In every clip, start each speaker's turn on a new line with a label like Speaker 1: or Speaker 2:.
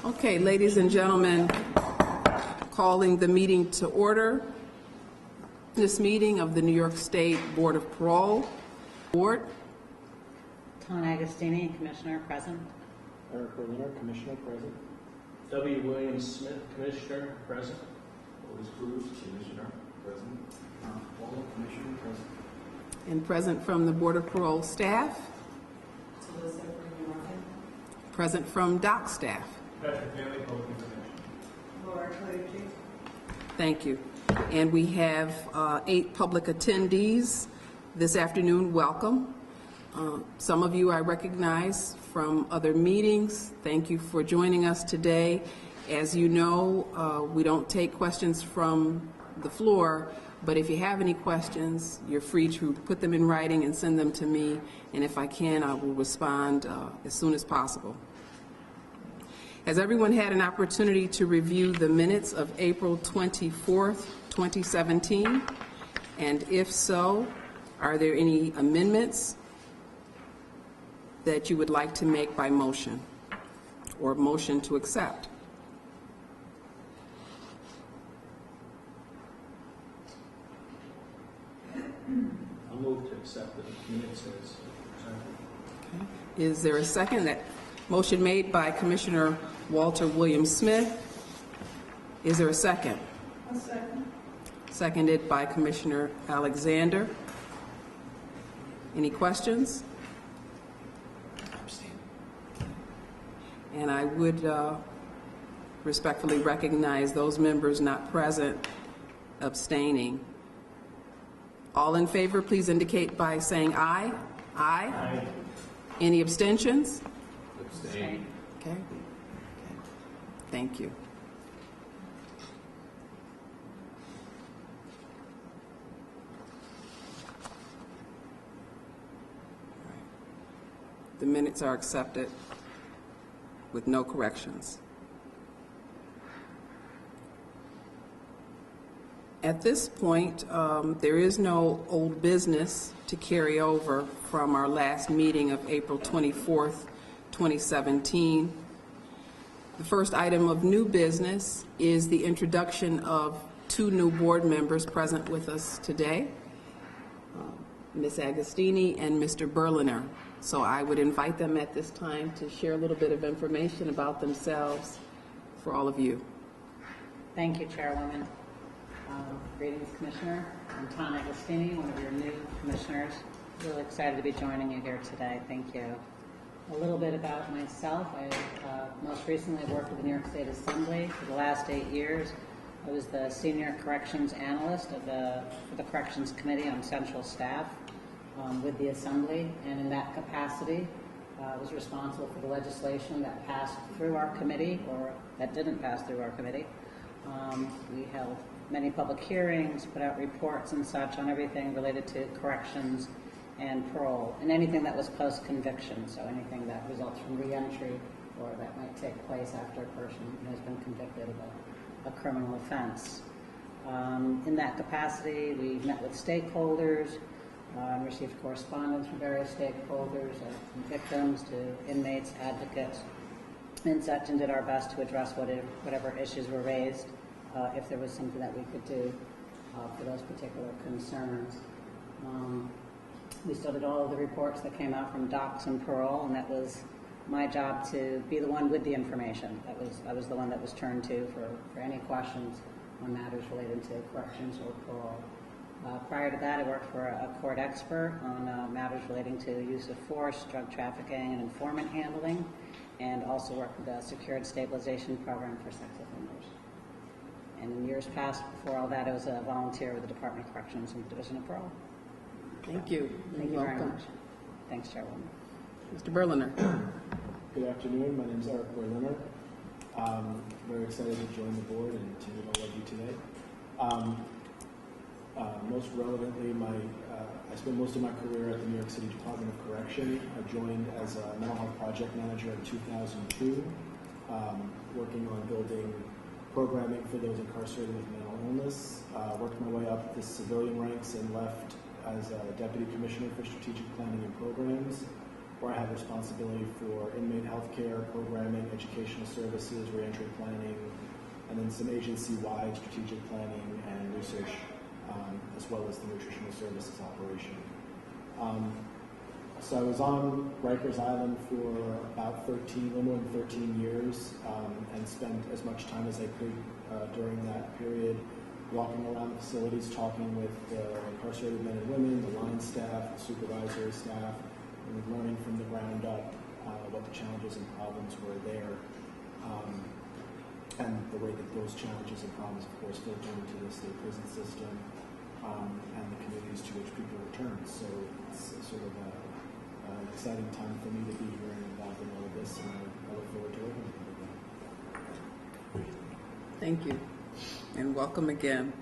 Speaker 1: Okay, ladies and gentlemen, calling the meeting to order. This meeting of the New York State Board of Parole Board.
Speaker 2: Ton Agostini, Commissioner, present.
Speaker 3: Eric Berliner, Commissioner, present.
Speaker 4: W. William Smith, Commissioner, present.
Speaker 5: Otis Cruz, Commissioner, present. Paul, Commissioner, present.
Speaker 1: And present from the Board of Parole staff. Present from DOC staff.
Speaker 4: Patrick Bailey, Public Information.
Speaker 1: Thank you. And we have 8 public attendees this afternoon. Welcome. Some of you I recognize from other meetings. Thank you for joining us today. As you know, we don't take questions from the floor, but if you have any questions, you're free to put them in writing and send them to me, and if I can, I will respond as soon as possible. Has everyone had an opportunity to review the minutes of April 24th, 2017? And if so, are there any amendments that you would like to make by motion or motion to accept?
Speaker 4: I'll move to accept the minutes as presented.
Speaker 1: Okay. Is there a second? That motion made by Commissioner Walter William Smith. Is there a second?
Speaker 6: A second.
Speaker 1: Seconded by Commissioner Alexander. Any questions? And I would respectfully recognize those members not present abstaining. All in favor, please indicate by saying aye. Aye.
Speaker 4: Aye.
Speaker 1: Any abstentions?
Speaker 5: Abstain.
Speaker 1: Okay. Thank you. The minutes are accepted with no corrections. At this point, there is no old business to carry over from our last meeting of April 24th, 2017. The first item of new business is the introduction of 2 new board members present with us today, Ms. Agostini and Mr. Berliner. So I would invite them at this time to share a little bit of information about themselves for all of you.
Speaker 2: Thank you, Chairwoman. Greetings, Commissioner. I'm Ton Agostini, one of your new commissioners. Really excited to be joining you here today. Thank you. A little bit about myself. I most recently worked with the New York State Assembly for the last 8 years. I was the Senior Corrections Analyst for the Corrections Committee on Central Staff with the Assembly, and in that capacity I was responsible for the legislation that passed through our committee or that didn't pass through our committee. We held many public hearings, put out reports and such on everything related to corrections and parole, and anything that was post-conviction, so anything that results from re-entry or that might take place after a person has been convicted of a criminal offense. In that capacity, we met with stakeholders, received correspondence from various stakeholders, from victims to inmates, advocates, and such, and did our best to address whatever issues were raised, if there was something that we could do for those particular concerns. We still did all of the reports that came out from DOCS and Parole, and that was my job to be the one with the information. I was the one that was turned to for any questions on matters related to corrections or parole. Prior to that, I worked for a court expert on matters relating to use of force, drug trafficking, and informant handling, and also worked with a secured stabilization program for sex offenders. And in years past, before all that, I was a volunteer with the Department of Corrections and Division of Parole.
Speaker 1: Thank you.
Speaker 2: Thank you very much. Thanks, Chairwoman.
Speaker 1: Mr. Berliner.
Speaker 3: Good afternoon. My name is Eric Berliner. Very excited to join the board and to meet all of you today. Most relevantly, I spent most of my career at the New York City Department of Correction. I joined as a mental health project manager in 2002, working on building programming for those incarcerated with mental illness. Worked my way up the civilian ranks and left as a Deputy Commissioner for Strategic Planning and Programs. where I have responsibility for inmate healthcare, programming, educational services, reentry planning, and then some agency-wide strategic planning and research, as well as the nutritional services operation. So I was on Rikers Island for about a little more than 13 years, and spent as much time as I could during that period walking around the facilities, talking with incarcerated men and women, the line staff, the supervisory staff, and learning from the ground up what the challenges and problems were there, and the way that those challenges and problems, of course, filter into the state prison system and the communities to which people return. So it's sort of an exciting time for me to be here and involved in all of this, and I look forward to working with you.
Speaker 1: Thank you, and welcome again.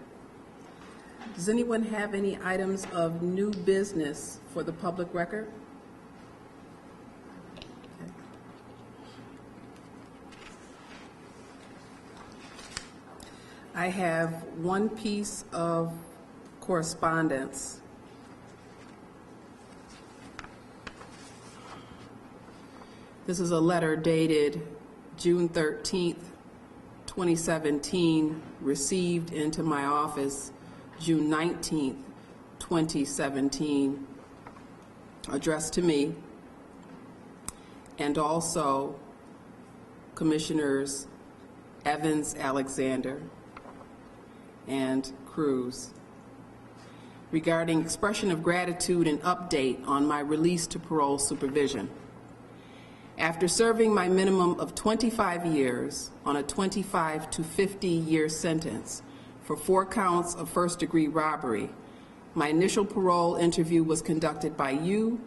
Speaker 1: Does anyone have any items of new business for the public record? Okay. I have one piece of correspondence. This is a letter dated June 13th, 2017, received into my office June 19th, 2017, addressed to me, and also Commissioners Evans, Alexander, and Cruz, regarding expression of gratitude and update on my release to parole supervision. After serving my minimum of 25 years on a 25 to 50-year sentence for 4 counts of first-degree robbery, my initial parole interview was conducted by you,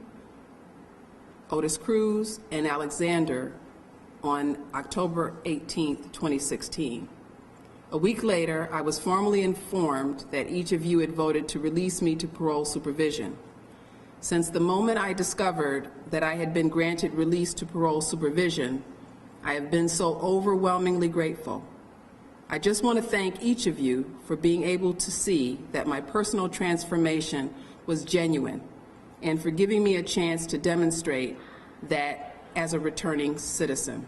Speaker 1: Otis Cruz, and Alexander on October 18th, 2016. A week later, I was formally informed that each of you had voted to release me to parole supervision. Since the moment I discovered that I had been granted release to parole supervision, I have been so overwhelmingly grateful. I just want to thank each of you for being able to see that my personal transformation was genuine, and for giving me a chance to demonstrate that as a returning citizen.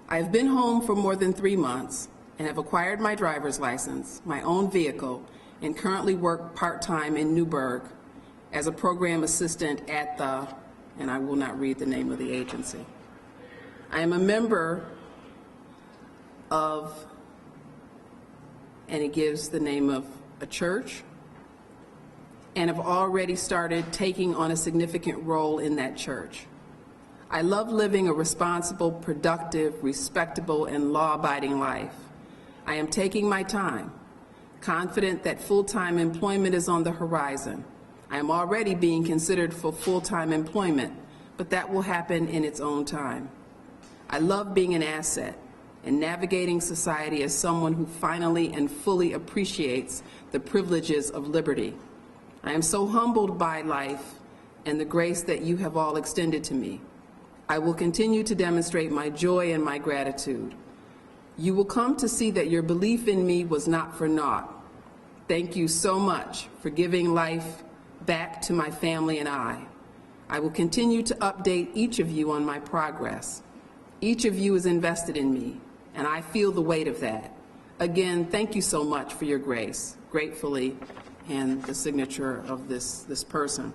Speaker 1: I have been home for more than 3 months and have acquired my driver's license, my own vehicle, and currently work part-time in Newburgh as a program assistant at the, and I will not read the name of the agency. I am a member of, and it gives the name of a church, and have already started taking on a significant role in that church. I love living a responsible, productive, respectable, and law-abiding life. I am taking my time, confident that full-time employment is on the horizon. I am already being considered for full-time employment, but that will happen in its own time. I love being an asset and navigating society as someone who finally and fully appreciates the privileges of liberty. I am so humbled by life and the grace that you have all extended to me. I will continue to demonstrate my joy and my gratitude. You will come to see that your belief in me was not for naught. Thank you so much for giving life back to my family and I. I will continue to update each of you on my progress. Each of you is invested in me, and I feel the weight of that. Again, thank you so much for your grace. Gratefully, and the signature of this person.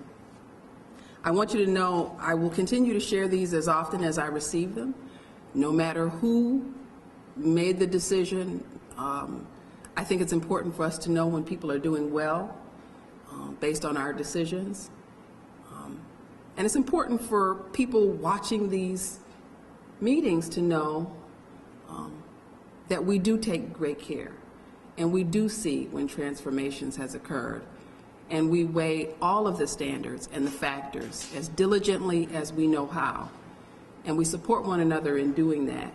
Speaker 1: I want you to know I will continue to share these as often as I receive them, no matter who made the decision. I think it's important for us to know when people are doing well based on our decisions. And it's important for people watching these meetings to know that we do take great care, and we do see when transformations has occurred, and we weigh all of the standards and the factors as diligently as we know how, and we support one another in doing that.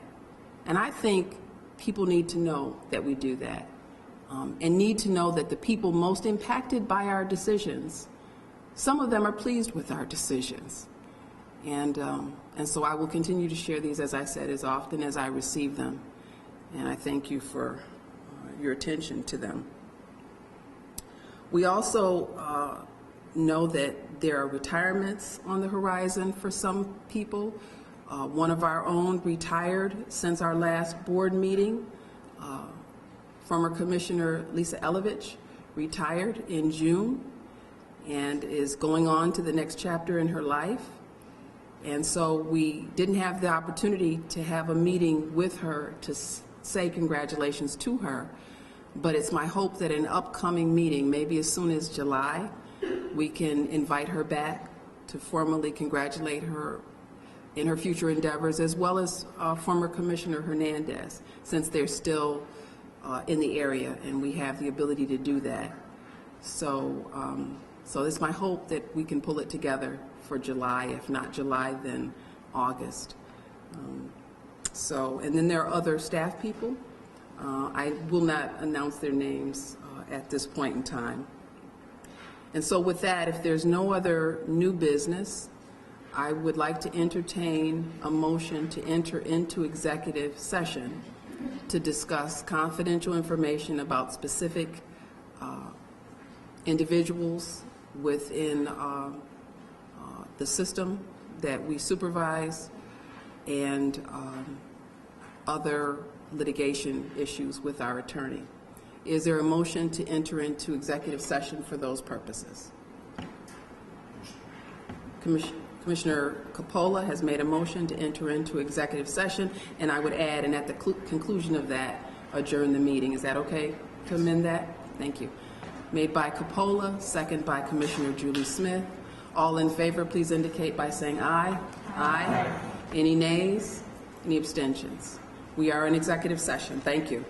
Speaker 1: And I think people need to know that we do that, and need to know that the people most impacted by our decisions, some of them are pleased with our decisions. And so I will continue to share these, as I said, as often as I receive them. And I thank you for your attention to them. We also know that there are retirements on the horizon for some people. One of our own retired since our last board meeting. Former Commissioner Lisa Elovich retired in June and is going on to the next chapter in her life. And so we didn't have the opportunity to have a meeting with her to say congratulations to her. But it's my hope that in an upcoming meeting, maybe as soon as July, we can invite her back to formally congratulate her in her future endeavors, as well as former Commissioner Hernandez, since they're still in the area and we have the ability to do that. So, so it's my hope that we can pull it together for July. If not July, then August. And then there are other staff people. I will not announce their names at this point in time. And so with that, if there's no other new business, I would like to entertain a motion to enter into executive session to discuss confidential information about specific individuals within the system that we supervise and other litigation issues with our attorney. Is there a motion to enter into executive session for those purposes? Commissioner Coppola has made a motion to enter into executive session, and I would add, and at the conclusion of that, adjourn the meeting. Is that okay to amend that? Thank you. Made by Coppola, second by Commissioner Julie Smith. All in favor, please indicate by saying aye. Aye. Any nays? Any abstentions? We are in executive session. Thank you.